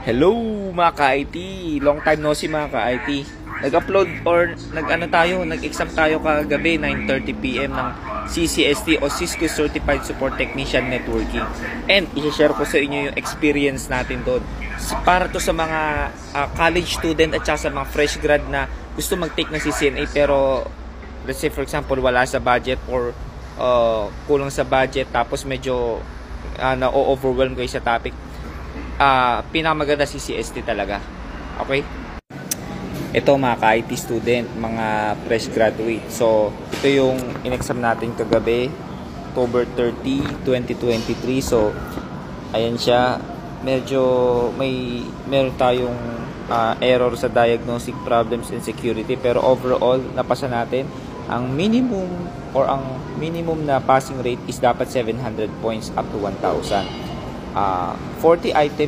Hello mga ka-IT! Long time no see mga ka-IT. Nag-upload or nag-exam tayo kagabi 9:30 PM ng CCST o Cisco Certified Support Technician Networking. And i-share ko sa inyo yung experience natin doon. Para to sa mga college student at saka sa mga fresh grad na gusto mag-take ng CCNA pero let's say for example wala sa budget or kulang sa budget tapos medyo na-overwhelm kayo sa topic. Pinakamaganda CCST talaga. Okay? Ito mga ka-IT student, mga fresh graduate. So, ito yung in-exam natin kagabi, October 30, 2023. So, ayan siya. Medyo meron tayong error sa diagnostic problems and security. Pero overall, napasa natin. Ang minimum na passing rate is dapat 700 points up to 1,000. 40 item